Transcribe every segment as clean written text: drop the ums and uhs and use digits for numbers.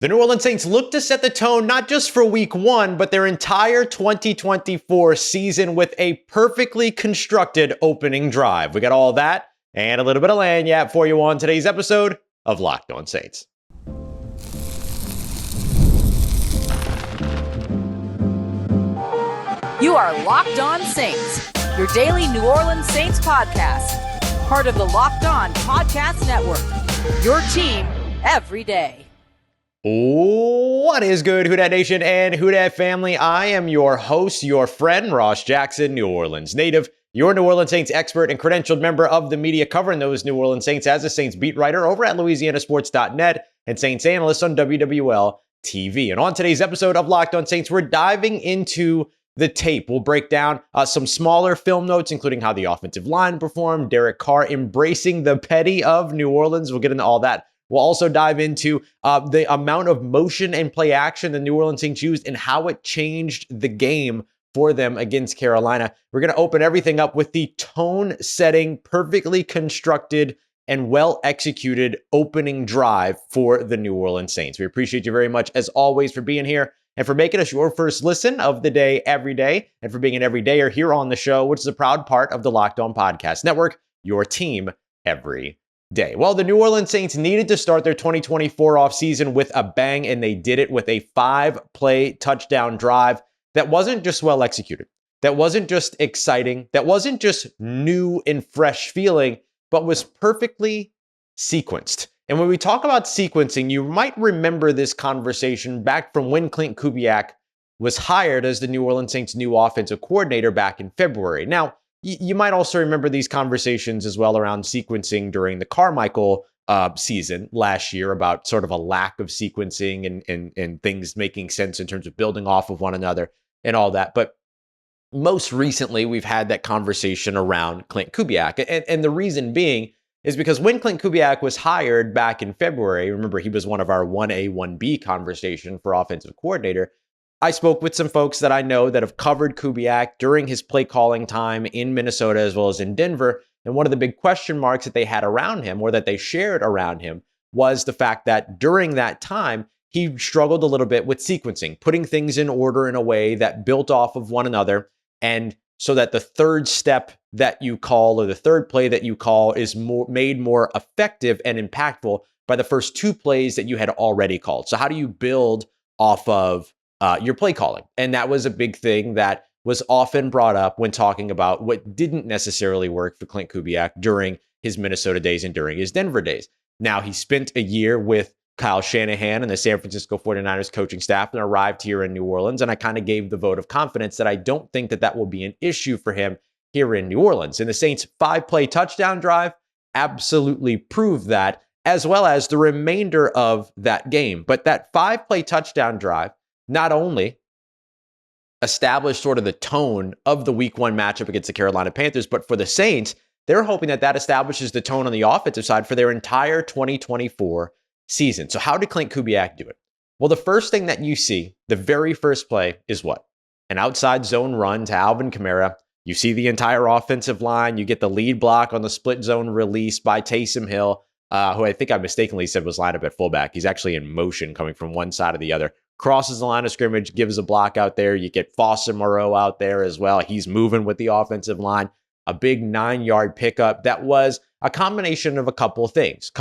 The New Orleans Saints look to set the tone not just for week one, but their entire 2024 season with a perfectly constructed opening drive. We got all that and a little bit of lanyard for you on today's episode of Locked On Saints. You are Locked On Saints, your daily New Orleans Saints podcast. Part of the Locked On Podcast Network, your team every day. What is good, Who Dat Nation and Who Dat family? I am your host, your friend, Ross Jackson, New Orleans native, your New Orleans Saints expert and credentialed member of the media covering those New Orleans Saints as a Saints beat writer over at LouisianaSports.net and Saints analyst on WWL TV. And on today's episode of Locked On Saints, we're diving into the tape. We'll break down some smaller film notes, including how the offensive line performed, Derek Carr embracing the petty of New Orleans. We'll get into all that. We'll also dive into the amount of motion and play action the New Orleans Saints used and how it changed the game for them against Carolina. We're going to open everything up with the tone-setting, perfectly constructed, and well-executed opening drive for the New Orleans Saints. We appreciate you very much, as always, for being here and for making us your first listen of the day every day, and for being an everydayer here on the show, which is a proud part of the Locked On Podcast Network, your team every day. Well, the New Orleans Saints needed to start their 2024 offseason with a bang, and they did it with a 5-play touchdown drive that wasn't just well executed, that wasn't just exciting, that wasn't just new and fresh feeling, but was perfectly sequenced. And when we talk about sequencing, you might remember this conversation back from when Klint Kubiak was hired as the New Orleans Saints' new offensive coordinator back in February. Now, you might also remember these conversations as well around sequencing during the Carmichael season last year about sort of a lack of sequencing and things making sense in terms of building off of one another and all that. But most recently, we've had that conversation around Klint Kubiak. And the reason being is because when Klint Kubiak was hired back in February, remember he was one of our 1A, 1B conversation for offensive coordinator, I spoke with some folks that I know that have covered Kubiak during his play calling time in Minnesota as well as in Denver. And one of the big question marks that they had around him, or that they shared around him, was the fact that during that time, he struggled a little bit with sequencing, putting things in order in a way that built off of one another. And so that the third step that you call, or the third play that you call, is made more effective and impactful by the first two plays that you had already called. So how do you build off of your play calling? And that was a big thing that was often brought up when talking about what didn't necessarily work for Klint Kubiak during his Minnesota days and during his Denver days. Now, he spent a year with Kyle Shanahan and the San Francisco 49ers coaching staff and arrived here in New Orleans. And I kind of gave the vote of confidence that I don't think that will be an issue for him here in New Orleans. And the Saints' 5-play touchdown drive absolutely proved that, as well as the remainder of that game. But that 5-play touchdown drive not only established sort of the tone of the week one matchup against the Carolina Panthers, but for the Saints, they're hoping that establishes the tone on the offensive side for their entire 2024 season. So how did Klint Kubiak do it? Well, the first thing that you see, the very first play, is what? An outside zone run to Alvin Kamara. You see the entire offensive line. You get the lead block on the split zone release by Taysom Hill, who I think I mistakenly said was lined up at fullback. He's actually in motion coming from one side to the other. Crosses the line of scrimmage, gives a block out there. You get Foster Moreau out there as well. He's moving with the offensive line. A big 9-yard pickup that was a combination of a couple of things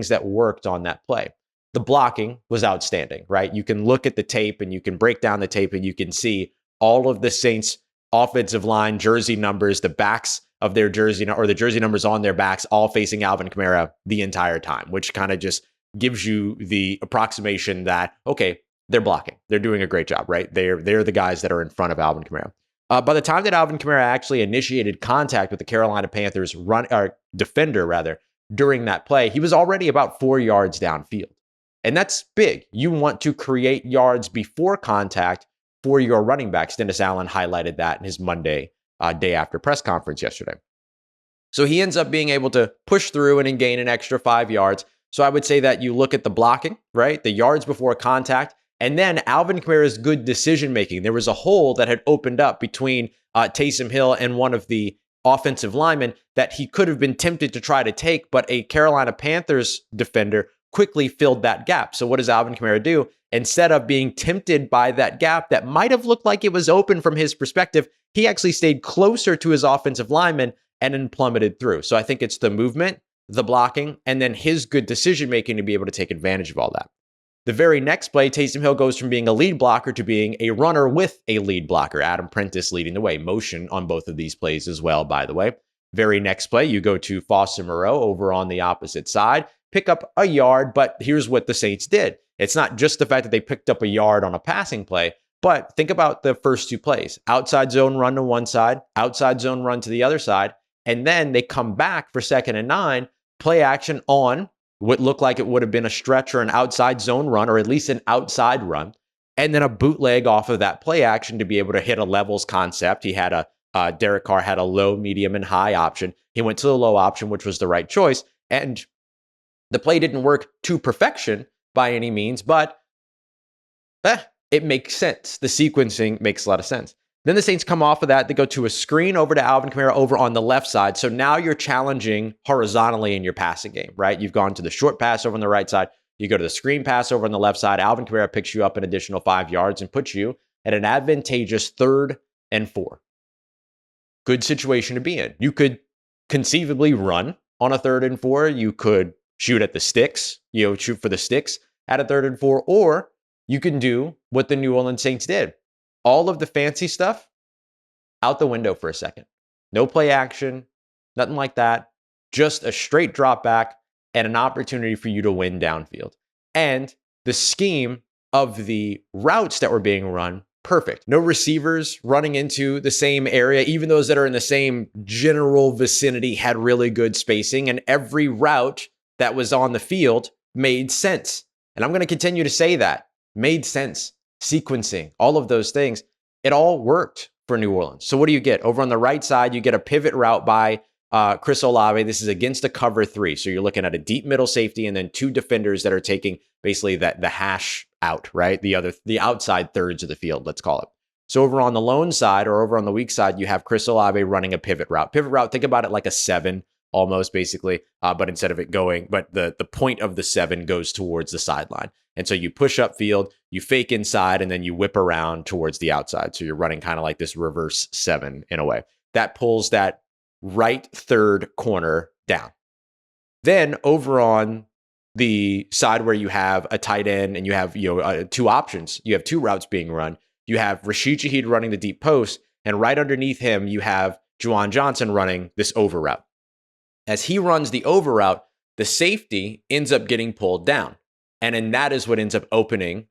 that worked on that play. The blocking was outstanding, right? You can look at the tape and you can break down the tape and you can see all of the Saints offensive line jersey numbers, the backs of their jersey, or the jersey numbers on their backs, all facing Alvin Kamara the entire time, which kind of just gives you the approximation that, okay, they're blocking. They're doing a great job, right? They're the guys that are in front of Alvin Kamara. By the time that Alvin Kamara actually initiated contact with the Carolina Panthers defender during that play, he was already about 4 yards downfield. And that's big. You want to create yards before contact for your running backs. Dennis Allen highlighted that in his Monday day after press conference yesterday. So he ends up being able to push through and gain an extra 5 yards. So I would say that you look at the blocking, right? The yards before contact, and then Alvin Kamara's good decision-making. There was a hole that had opened up between Taysom Hill and one of the offensive linemen that he could have been tempted to try to take, but a Carolina Panthers defender quickly filled that gap. So what does Alvin Kamara do? Instead of being tempted by that gap that might have looked like it was open from his perspective, he actually stayed closer to his offensive lineman and then plummeted through. So I think it's the movement, the blocking, and then his good decision-making to be able to take advantage of all that. The very next play, Taysom Hill goes from being a lead blocker to being a runner with a lead blocker. Adam Prentice leading the way. Motion on both of these plays as well, by the way. Very next play, you go to Foster Moreau over on the opposite side, pick up a yard, but here's what the Saints did. It's not just the fact that they picked up a yard on a passing play, but think about the first two plays. Outside zone run to one side, outside zone run to the other side, and then they come back for 2nd and 9, play action on what looked like it would have been a stretch or an outside zone run, or at least an outside run, and then a bootleg off of that play action to be able to hit a levels concept. He had Derek Carr had a low, medium, and high option. He went to the low option, which was the right choice. And the play didn't work to perfection by any means, but it makes sense. The sequencing makes a lot of sense. Then the Saints come off of that. They go to a screen over to Alvin Kamara over on the left side. So now you're challenging horizontally in your passing game, right? You've gone to the short pass over on the right side. You go to the screen pass over on the left side. Alvin Kamara picks you up an additional 5 yards and puts you at an advantageous 3rd and 4. Good situation to be in. You could conceivably run on a 3rd and 4. You could shoot at the sticks, shoot for the sticks at a 3rd and 4, or you can do what the New Orleans Saints did. All of the fancy stuff out the window for a second. No play action, nothing like that. Just a straight drop back and an opportunity for you to win downfield. And the scheme of the routes that were being run, perfect. No receivers running into the same area. Even those that are in the same general vicinity had really good spacing, and every route that was on the field made sense. And I'm going to continue to say that. Made sense. Sequencing, all of those things, it all worked for New Orleans. So what do you get? Over on the right side, you get a pivot route by Chris Olave. This is against a cover 3. So you're looking at a deep middle safety and then 2 defenders that are taking basically the hash out, right? The outside thirds of the field, let's call it. So over on the lone side or over on the weak side, you have Chris Olave running a pivot route. Pivot route, think about it like a 7 almost basically, but instead of it going, but the point of the 7 goes towards the sideline. And so you push up field, you fake inside, and then you whip around towards the outside. So you're running kind of like this reverse 7 in a way. That pulls that right 3rd corner down. Then over on the side where you have a tight end and you have 2 options, you have 2 routes being run. You have Rashid Shaheed running the deep post, and right underneath him, you have Juwan Johnson running this over route. As he runs the over route, the safety ends up getting pulled down. And then that is what ends up opening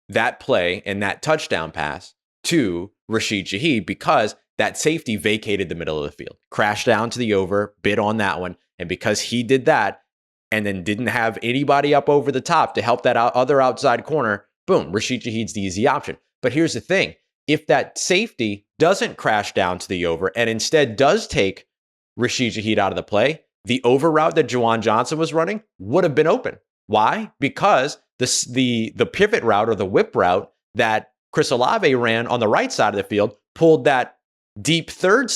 that play and that touchdown pass to Rashid Shaheed, because that safety vacated the middle of the field, crashed down to the over, bid on that one. And because he did that and then didn't have anybody up over the top to help that other outside corner, boom, Rashid Shaheed's the easy option. But here's the thing. If that safety doesn't crash down to the over and instead does take Rashid Shaheed out of the play, the over route that Juwan Johnson was running would have been open. Why? Because the pivot route or the whip route that Chris Olave ran on the right side of the field pulled that deep third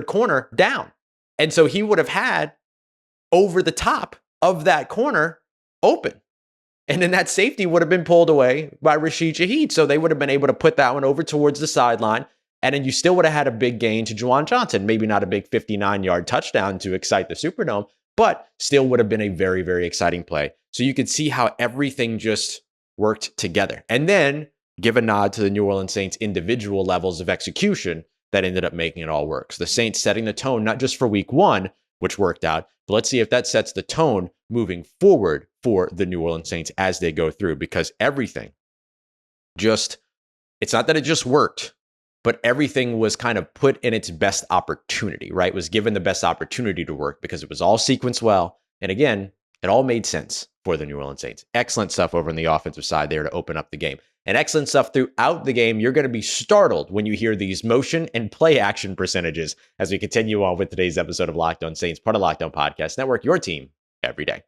corner down. And so he would have had over the top of that corner open. And then that safety would have been pulled away by Rashid Shaheed. So they would have been able to put that one over towards the sideline. And then you still would have had a big gain to Juwan Johnson. Maybe not a big 59-yard touchdown to excite the Superdome, but still would have been a very, very exciting play. So you could see how everything just worked together. And then give a nod to the New Orleans Saints individual levels of execution that ended up making it all work. So the Saints setting the tone, not just for week 1, which worked out, but let's see if that sets the tone moving forward for the New Orleans Saints as they go through, because everything it's not that it just worked, but everything was kind of put in its best opportunity, right? It was given the best opportunity to work because it was all sequenced well. And again, it all made sense for the New Orleans Saints. Excellent stuff over on the offensive side there to open up the game. And excellent stuff throughout the game. You're going to be startled when you hear these motion and play action percentages as we continue on with today's episode of Locked On Saints, part of Locked On Podcast Network, your team every day.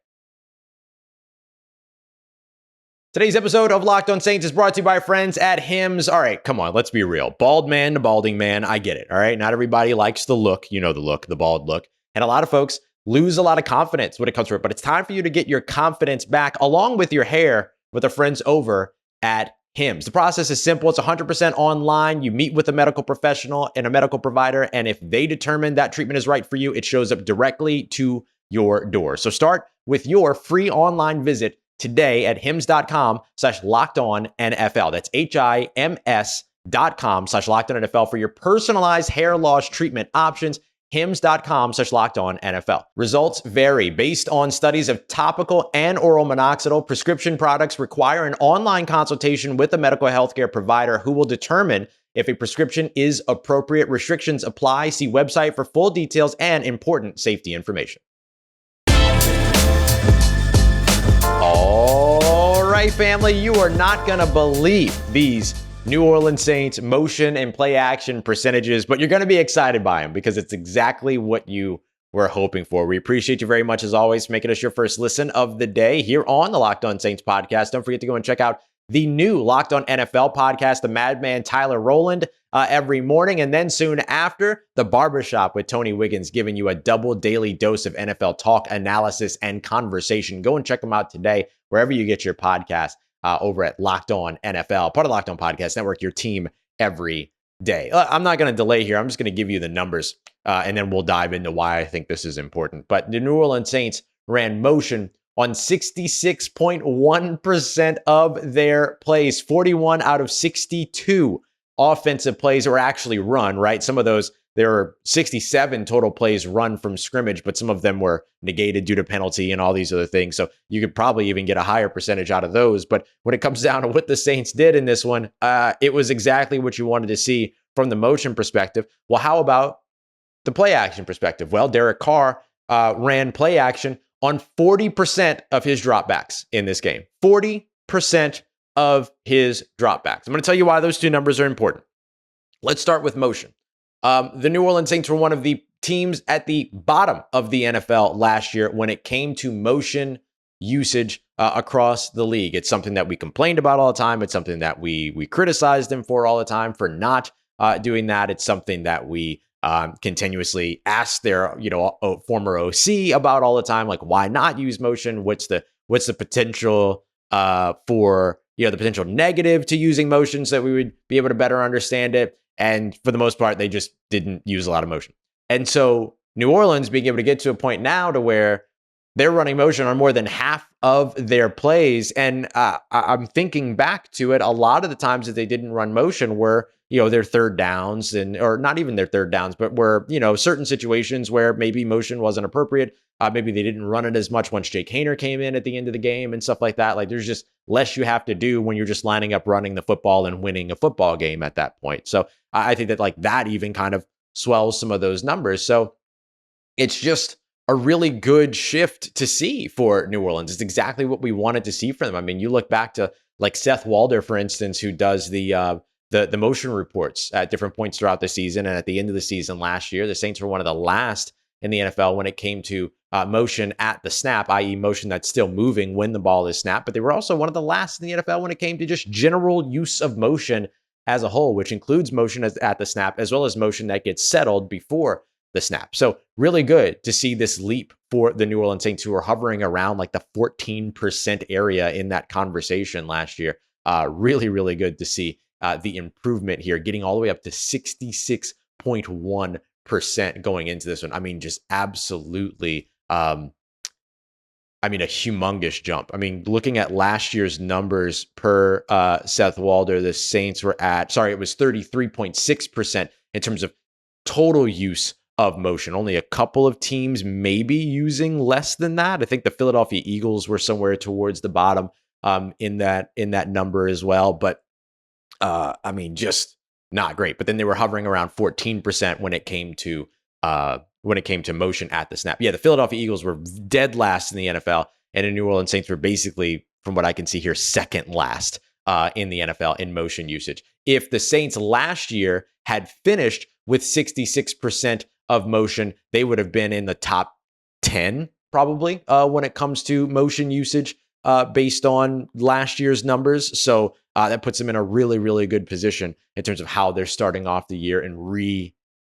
Today's episode of Locked On Saints is brought to you by our friends at Hims. All right, come on, let's be real. Bald man to balding man, I get it, all right? Not everybody likes the look, the look, the bald look. And a lot of folks lose a lot of confidence when it comes to it. But it's time for you to get your confidence back along with your hair with our friends over at Hims. The process is simple. It's 100% online. You meet with a medical professional and a medical provider, and if they determine that treatment is right for you, it shows up directly to your door. So start with your free online visit today at hims.com/lockedonnfl. That's HIMS.com/lockedonnfl for your personalized hair loss treatment options. hims.com/lockedonnfl. Results vary based on studies of topical and oral minoxidil. Prescription products require an online consultation with a medical healthcare provider who will determine if a prescription is appropriate. Restrictions apply. See website for full details and important safety information. All right, family, you are not going to believe these New Orleans Saints motion and play action percentages, but you're going to be excited by them because it's exactly what you were hoping for. We appreciate you very much, as always, for making us your first listen of the day here on the Locked On Saints podcast. Don't forget to go and check out the new Locked On NFL podcast, the Madman Tyler Rowland, every morning. And then soon after, the Barbershop with Tony Wiggins, giving you a double daily dose of NFL talk, analysis, and conversation. Go and check them out today, wherever you get your podcast. Over at Locked On NFL, part of Locked On Podcast Network, your team every day. I'm not going to delay here. I'm just going to give you the numbers, and then we'll dive into why I think this is important. But the New Orleans Saints ran motion on 66.1% of their plays. 41 out of 62 offensive plays were actually run, right? Some of those, there were 67 total plays run from scrimmage, but some of them were negated due to penalty and all these other things. So you could probably even get a higher percentage out of those. But when it comes down to what the Saints did in this one, it was exactly what you wanted to see from the motion perspective. Well, how about the play action perspective? Well, Derek Carr ran play action on 40% of his dropbacks in this game. 40% of his dropbacks. I'm going to tell you why those two numbers are important. Let's start with motion. The New Orleans Saints were one of the teams at the bottom of the NFL last year when it came to motion usage across the league. It's something that we complained about all the time. It's something that we criticized them for all the time for not doing that. It's something that we continuously asked their former OC about all the time. Like, why not use motion? What's the potential for the potential negative to using motion so that we would be able to better understand it? And for the most part, they just didn't use a lot of motion. And so New Orleans being able to get to a point now to where they're running motion on more than half of their plays. And I'm thinking back to it, a lot of the times that they didn't run motion were, their third downs or not even their third downs, but were, certain situations where maybe motion wasn't appropriate. Maybe they didn't run it as much once Jake Haener came in at the end of the game and stuff like that. Like, there's just less you have to do when you're just lining up, running the football and winning a football game at that point. So I think that that even kind of swells some of those numbers. So it's just a really good shift to see for New Orleans. It's exactly what we wanted to see for them. I mean, you look back to like Seth Walder, for instance, who does the motion reports at different points throughout the season. And at the end of the season last year, the Saints were one of the last in the NFL when it came to motion at the snap, i.e. motion that's still moving when the ball is snapped. But they were also one of the last in the NFL when it came to just general use of motion as a whole, which includes motion at the snap, as well as motion that gets settled before the snap. So really good to see this leap for the New Orleans Saints, who are hovering around like the 14% area in that conversation last year. Really, really good to see the improvement here, getting all the way up to 66.1% going into this one. I mean, just absolutely, a humongous jump. I mean, looking at last year's numbers per Seth Walder, the Saints were it was 33.6% in terms of total use of motion. Only a couple of teams maybe using less than that. I think the Philadelphia Eagles were somewhere towards the bottom in that number as well. But just not great. But then they were hovering around 14% when it came to motion at the snap. Yeah, the Philadelphia Eagles were dead last in the NFL, and the New Orleans Saints were basically, from what I can see here, second last in the NFL in motion usage. If the Saints last year had finished with 66% of motion, they would have been in the top 10 probably when it comes to motion usage based on last year's numbers. So that puts them in a really, really good position in terms of how they're starting off the year and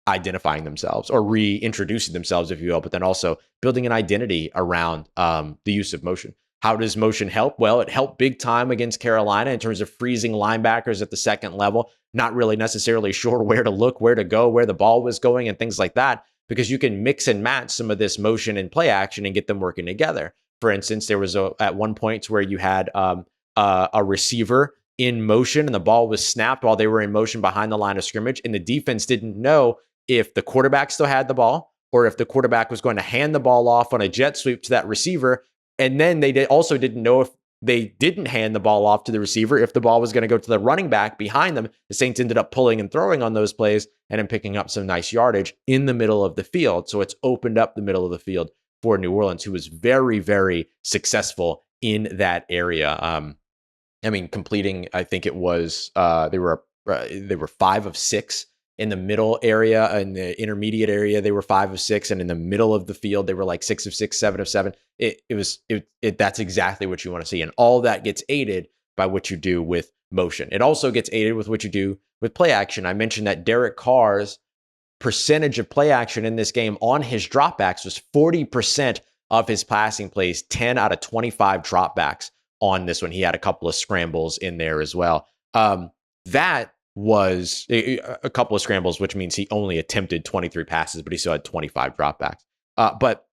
identifying themselves or reintroducing themselves, if you will, but then also building an identity around the use of motion. How does motion help? Well, it helped big time against Carolina in terms of freezing linebackers at the second level, not really necessarily sure where to look, where to go, where the ball was going, and things like that, because you can mix and match some of this motion and play action and get them working together. For instance, there was at one point where you had a receiver in motion and the ball was snapped while they were in motion behind the line of scrimmage, and the defense didn't know if the quarterback still had the ball or if the quarterback was going to hand the ball off on a jet sweep to that receiver. And then they also didn't know if they didn't hand the ball off to the receiver, if the ball was going to go to the running back behind them. The Saints ended up pulling and throwing on those plays and then picking up some nice yardage in the middle of the field. So it's opened up the middle of the field for New Orleans, who was very, very successful in that area. Completing, I think it was, they were 5 of 6 in the middle area. In the intermediate area, they were 5 of 6, and in the middle of the field, they were like 6 of 6, 7 of 7. That's exactly what you want to see, and all that gets aided by what you do with motion. It also gets aided with what you do with play action. I mentioned that Derek Carr's percentage of play action in this game on his dropbacks was 40% of his passing plays, 10 out of 25 dropbacks on this one. He had a couple of scrambles in there as well. That was a couple of scrambles, which means he only attempted 23 passes, but he still had 25 dropbacks. But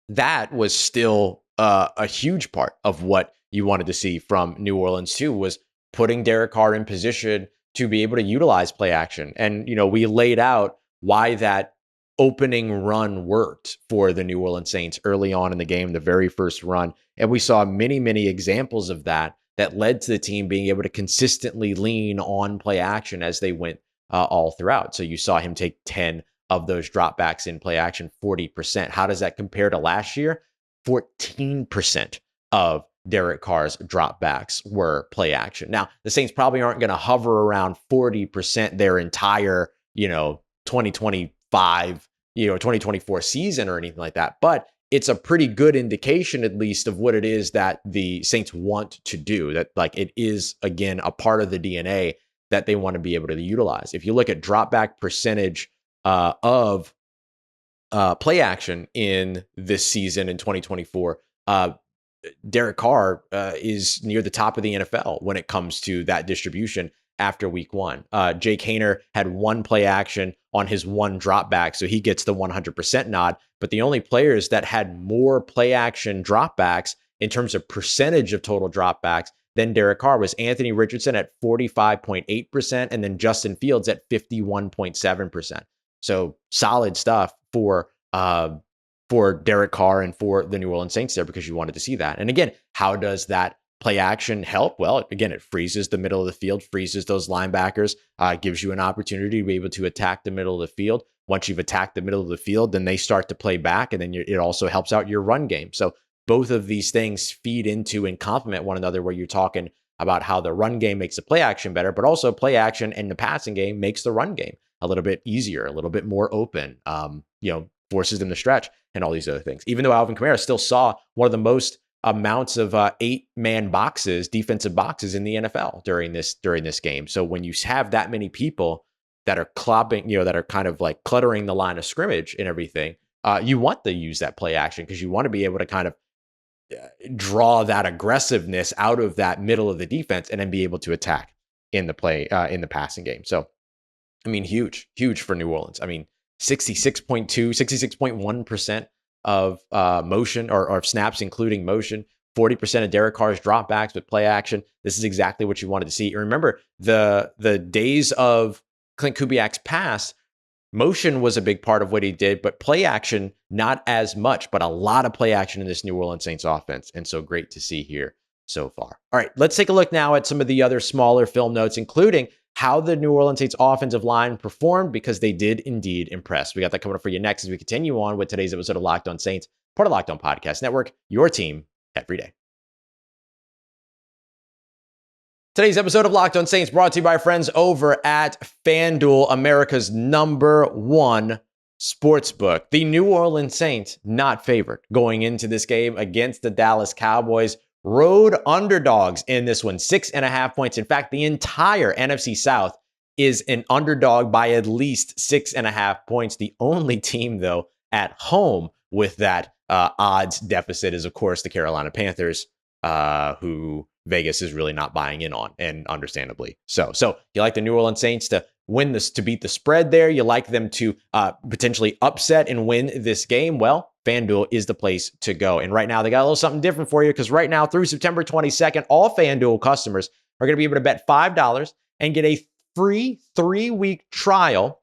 that was still a huge part of what you wanted to see from New Orleans too, was putting Derek Carr in position to be able to utilize play action. And, we laid out why that opening run worked for the New Orleans Saints early on in the game, the very first run. And we saw many, many examples of that led to the team being able to consistently lean on play action as they went all throughout. So you saw him take 10 of those dropbacks in play action, 40%. How does that compare to last year? 14% of Derek Carr's dropbacks were play action. Now, the Saints probably aren't going to hover around 40% their entire, 2025, 2024 season or anything like that. But it's a pretty good indication, at least, of what it is that the Saints want to do. That, like, it is, again, a part of the DNA that they want to be able to utilize. If you look at dropback percentage of play action in this season in 2024, Derek Carr is near the top of the NFL when it comes to that distribution after week 1. Jake Haener had 1 play action on his 1 drop back, so he gets the 100% nod. But the only players that had more play action dropbacks in terms of percentage of total dropbacks than Derek Carr was Anthony Richardson at 45.8%, and then Justin Fields at 51.7%. So solid stuff for Derek Carr and for the New Orleans Saints there, because you wanted to see that. And again, how does that play action help? Well, again, it freezes the middle of the field, freezes those linebackers, gives you an opportunity to be able to attack the middle of the field. Once you've attacked the middle of the field, then they start to play back, and then it also helps out your run game. So both of these things feed into and complement one another, where you're talking about how the run game makes the play action better, but also play action and the passing game makes the run game a little bit easier, a little bit more open, forces them to stretch and all these other things. Even though Alvin Kamara still saw one of the most amounts of 8-man boxes, defensive boxes in the NFL during this game. So when you have that many people that are clopping, that are kind of like cluttering the line of scrimmage and everything, you want to use that play action, because you want to be able to kind of draw that aggressiveness out of that middle of the defense and then be able to attack in the passing game. So, huge for New Orleans. 66.1% of motion or snaps, including motion, 40% of Derek Carr's dropbacks with play action. This is exactly what you wanted to see. And remember, the days of Klint Kubiak's pass, motion was a big part of what he did, but play action, not as much, but a lot of play action in this New Orleans Saints offense. And so great to see here so far. All right, let's take a look now at some of the other smaller film notes, including how the New Orleans Saints offensive line performed, because they did indeed impress. We got that coming up for you next as we continue on with today's episode of Locked On Saints, part of Locked On Podcast Network, your team every day. Today's episode of Locked On Saints brought to you by our friends over at FanDuel, America's #1 sportsbook. The New Orleans Saints, not favored going into this game against the Dallas Cowboys. Road underdogs in this one, 6.5 points. In fact, the entire NFC South is an underdog by at least 6.5 points. The only team, though, at home with that odds deficit is, of course, the Carolina Panthers, who Vegas is really not buying in on, and understandably so. So you like the New Orleans Saints to win this, to beat the spread there. You like them to potentially upset and win this game. Well, FanDuel is the place to go. And right now, they got a little something different for you, because right now through September 22nd, all FanDuel customers are going to be able to bet $5 and get a free 3-week trial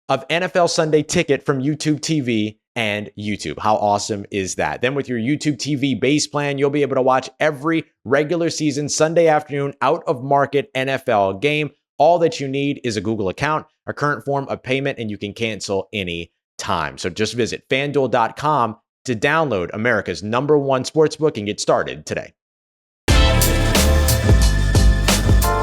of NFL Sunday Ticket from YouTube TV and YouTube. How awesome is that? Then with your YouTube TV base plan, you'll be able to watch every regular season Sunday afternoon out of market NFL game. All that you need is a Google account, a current form of payment, and you can cancel any time. So just visit FanDuel.com to download America's #1 sportsbook and get started today.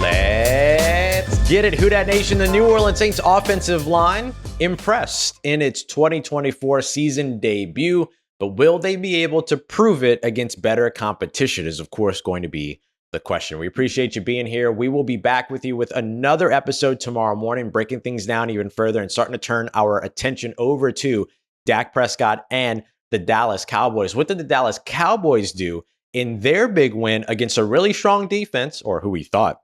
Let's get it. Who Dat Nation, the New Orleans Saints offensive line impressed in its 2024 season debut, but will they be able to prove it against better competition is, of course, going to be the question. We appreciate you being here. We will be back with you with another episode tomorrow morning, breaking things down even further and starting to turn our attention over to Dak Prescott and the Dallas Cowboys. What did the Dallas Cowboys do in their big win against a really strong defense, or who we thought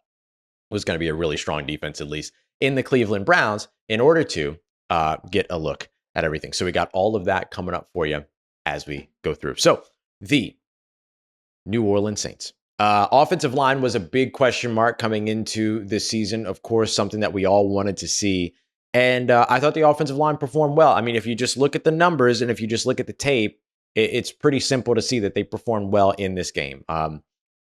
was going to be a really strong defense, at least, in the Cleveland Browns, in order to get a look at everything? So we got all of that coming up for you as we go through. So the New Orleans Saints. Offensive line was a big question mark coming into this season. Of course, something that we all wanted to see. And I thought the offensive line performed well. I mean, if you just look at the numbers and if you just look at the tape, it's pretty simple to see that they performed well in this game.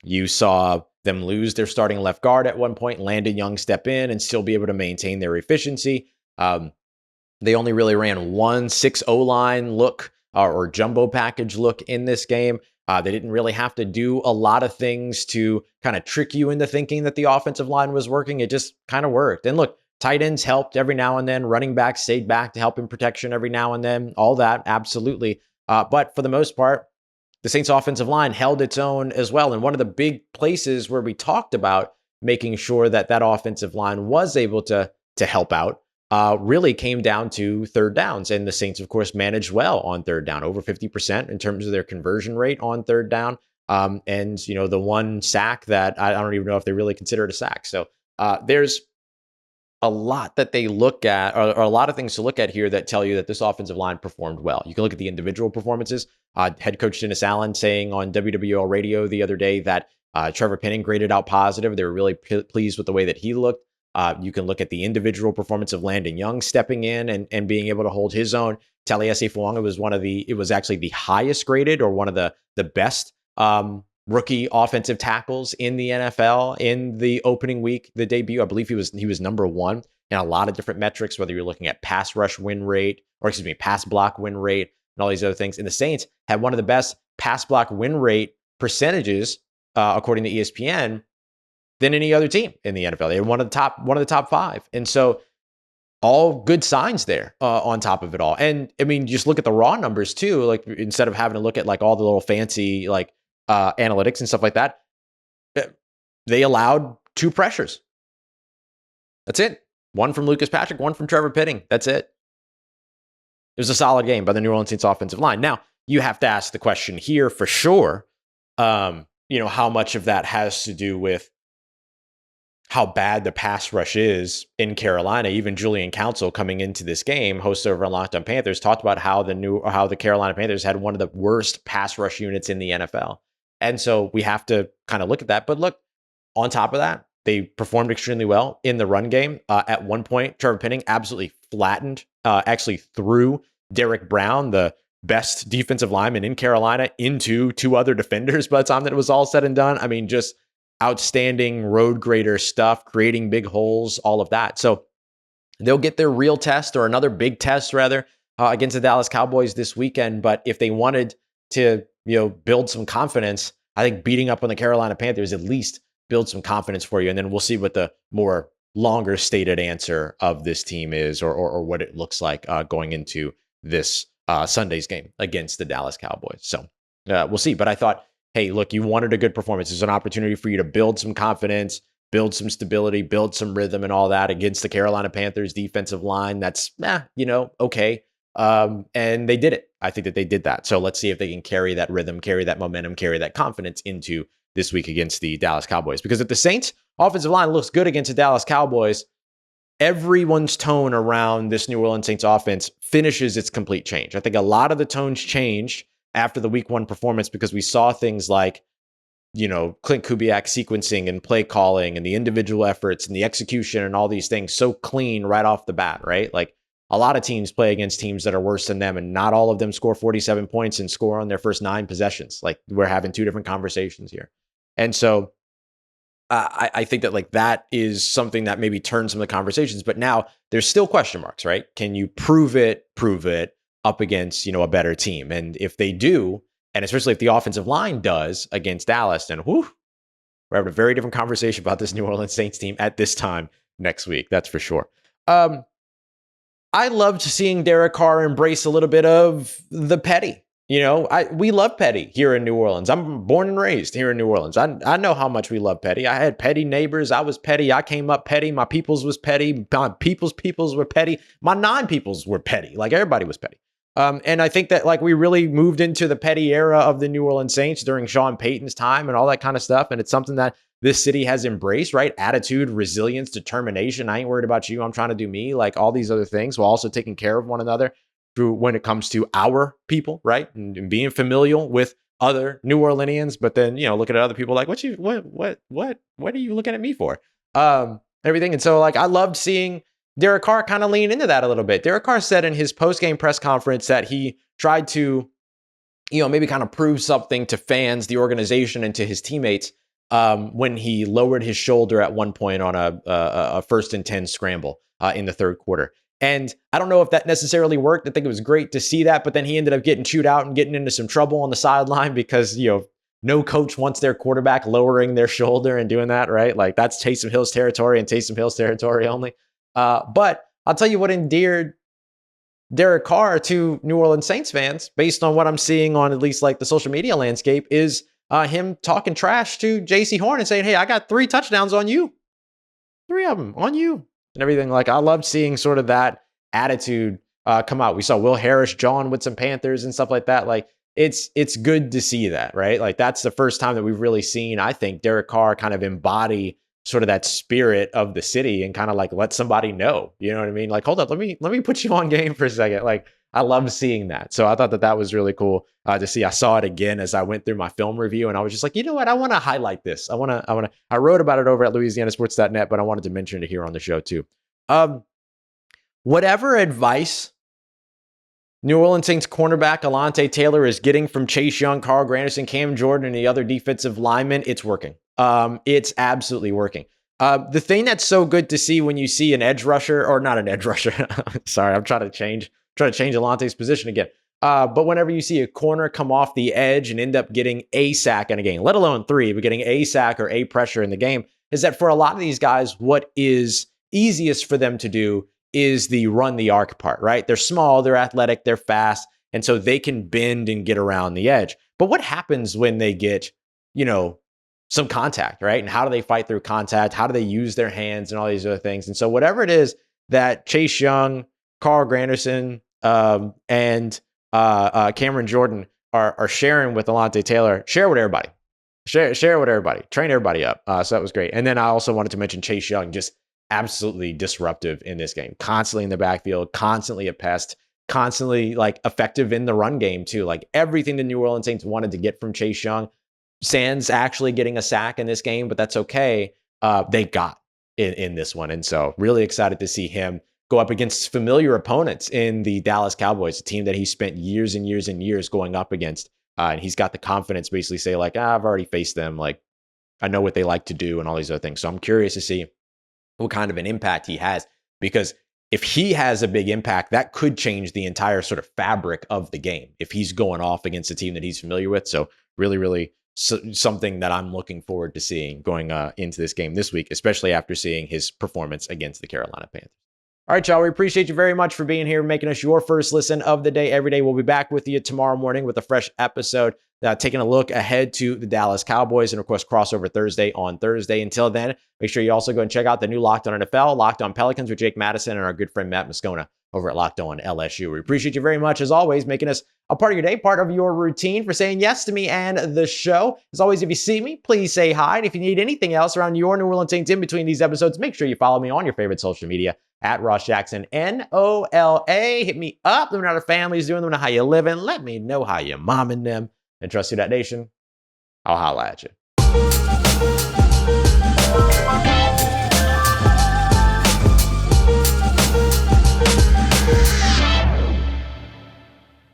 You saw them lose their starting left guard at one point, Landon Young step in and still be able to maintain their efficiency. They only really ran one 6 O-line look or jumbo package look in this game. They didn't really have to do a lot of things to kind of trick you into thinking that the offensive line was working. It just kind of worked. And look, tight ends helped every now and then. Running backs stayed back to help in protection every now and then. All that, absolutely. But for the most part, the Saints offensive line held its own as well. And one of the big places where we talked about making sure that that offensive line was able to help out really came down to third downs. And the Saints, of course, managed well on third down, over 50% in terms of their conversion rate on third down. And, you know, the one sack that I don't even know if they really consider it a sack. So there's a lot that they look at, or a lot of things to look at here that tell you that this offensive line performed well. You can look at the individual performances. Head coach Dennis Allen saying on WWL radio the other day that Trevor Penning graded out positive. They were really pleased with the way that he looked. You can look at the individual performance of Landon Young stepping in and being able to hold his own. Taliese Fuanga was actually the highest graded, or one of the best rookie offensive tackles in the NFL in the opening week, the debut. I believe he was #1 in a lot of different metrics, whether you're looking at pass rush win rate, pass block win rate, and all these other things. And the Saints had one of the best pass block win rate percentages, according to ESPN, than any other team in the NFL. They were one of the top 5. And so all good signs there on top of it all. And I mean, just look at the raw numbers too. Like, instead of having to look at like all the little fancy like analytics and stuff like that, they allowed 2 pressures. That's it. One from Lucas Patrick, one from Trevor Penning. That's it. It was a solid game by the New Orleans Saints offensive line. Now, you have to ask the question here for sure, how much of that has to do with how bad the pass rush is in Carolina. Even Julian Council, coming into this game, host over on Locked On Panthers, talked about how the Carolina Panthers had one of the worst pass rush units in the NFL. And so we have to kind of look at that. But look, on top of that, they performed extremely well in the run game. At one point, Trevor Penning absolutely flattened, actually threw Derek Brown, the best defensive lineman in Carolina, into 2 other defenders by the time that it was all said and done. I mean, just outstanding road grader stuff, creating big holes, all of that. So they'll get their real test, or another big test rather, against the Dallas Cowboys this weekend. But if they wanted to, build some confidence, I think beating up on the Carolina Panthers at least build some confidence for you. And then we'll see what the more longer stated answer of this team is, or what it looks like going into this Sunday's game against the Dallas Cowboys. So we'll see. But I thought, hey, look, you wanted a good performance. There's an opportunity for you to build some confidence, build some stability, build some rhythm and all that against the Carolina Panthers defensive line. That's, okay. And they did it. I think that they did that. So let's see if they can carry that rhythm, carry that momentum, carry that confidence into this week against the Dallas Cowboys. Because if the Saints offensive line looks good against the Dallas Cowboys, everyone's tone around this New Orleans Saints offense finishes its complete change. I think a lot of the tones changed after the week 1 performance because we saw things like, Klint Kubiak sequencing and play calling and the individual efforts and the execution and all these things so clean right off the bat, right? Like a lot of teams play against teams that are worse than them, and not all of them score 47 points and score on their first 9 possessions. Like we're having 2 different conversations here. And so I think that like that is something that maybe turns some of the conversations, but now there's still question marks, right? Can you prove it up against, a better team? And if they do, and especially if the offensive line does against Dallas, then we're having a very different conversation about this New Orleans Saints team at this time next week. That's for sure. I loved seeing Derek Carr embrace a little bit of the petty. We love petty here in New Orleans. I'm born and raised here in New Orleans. I know how much we love petty. I had petty neighbors. I was petty. I came up petty. My peoples was petty. My peoples were petty. My non-peoples were petty. Like everybody was petty. And I think that like we really moved into the petty era of the New Orleans Saints during Sean Payton's time and all that kind of stuff. And it's something that this city has embraced, right? Attitude, resilience, determination. I ain't worried about you. I'm trying to do me, like all these other things while also taking care of one another through when it comes to our people, right? And being familial with other New Orleanians, but then, looking at other people like, what are you looking at me for? Everything. And so like, I loved seeing Derek Carr kind of lean into that a little bit. Derek Carr said in his post-game press conference that he tried to, maybe kind of prove something to fans, the organization, and to his teammates when he lowered his shoulder at one point on a 1st and 10 scramble in the 3rd quarter. And I don't know if that necessarily worked. I think it was great to see that, but then he ended up getting chewed out and getting into some trouble on the sideline because, no coach wants their quarterback lowering their shoulder and doing that, right? Like that's Taysom Hill's territory and Taysom Hill's territory only. But I'll tell you what endeared Derek Carr to New Orleans Saints fans, based on what I'm seeing on at least like the social media landscape, is him talking trash to J.C. Horn and saying, hey, I got 3 touchdowns on you. 3 of them on you. And everything. Like I loved seeing sort of that attitude come out. We saw Will Harris John with some Panthers and stuff like that. Like it's good to see that, right? Like that's the first time that we've really seen, I think, Derek Carr kind of embody sort of that spirit of the city and kind of like let somebody know, you know what I mean? Like, hold up, let me put you on game for a second. Like I love seeing that. So I thought that was really cool to see. I saw it again as I went through my film review, and I was just like, you know what? I want to highlight this. I wrote about it over at LouisianaSports.net, but I wanted to mention it here on the show too. Whatever advice New Orleans Saints cornerback Alontae Taylor is getting from Chase Young, Carl Granderson, Cam Jordan, and the other defensive linemen, it's working. It's absolutely working. The thing that's so good to see when you see an edge rusher, or not an edge rusher, sorry, I'm trying to change Alontae's position again. But whenever you see a corner come off the edge and end up getting a sack in a game, let alone 3, but getting a sack or a pressure in the game, is that for a lot of these guys, what is easiest for them to do is the run the arc part, right? They're small, they're athletic, they're fast, and so they can bend and get around the edge. But what happens when they get, some contact, right? And how do they fight through contact? How do they use their hands and all these other things? And so whatever it is that Chase Young, Carl Granderson, and Cameron Jordan are sharing with Alontae Taylor, share with everybody. Share with everybody. Train everybody up. So that was great. And then I also wanted to mention Chase Young, just absolutely disruptive in this game. Constantly in the backfield, constantly a pest, constantly like effective in the run game too. Like everything the New Orleans Saints wanted to get from Chase Young. Sans actually getting a sack in this game, but that's okay. They got in this one. And so really excited to see him go up against familiar opponents in the Dallas Cowboys, a team that he spent years and years and years going up against. And he's got the confidence to basically say like, I've already faced them. Like I know what they like to do and all these other things. So I'm curious to see what kind of an impact he has, because if he has a big impact, that could change the entire sort of fabric of the game if he's going off against a team that he's familiar with. So really something that I'm looking forward to seeing going into this game this week, especially after seeing his performance against the Carolina Panthers. All right, y'all, we appreciate you very much for being here, making us your first listen of the day every day. We'll be back with you tomorrow morning with a fresh episode taking a look ahead to the Dallas Cowboys and, of course, crossover Thursday on Thursday. Until then, make sure you also go and check out the new Locked On NFL, Locked On Pelicans with Jake Madison and our good friend Matt Moscona over at Locked On LSU. We appreciate you very much, as always, making us a part of your day, part of your routine, for saying yes to me and the show. As always, if you see me, please say hi. And if you need anything else around your New Orleans Saints in between these episodes, make sure you follow me on your favorite social media at Ross Jackson, NOLA. Hit me up. Let me know how the family's doing. Let me know how you living. Let me know how you're momming them. And trust Who Dat Nation, I'll holla at you.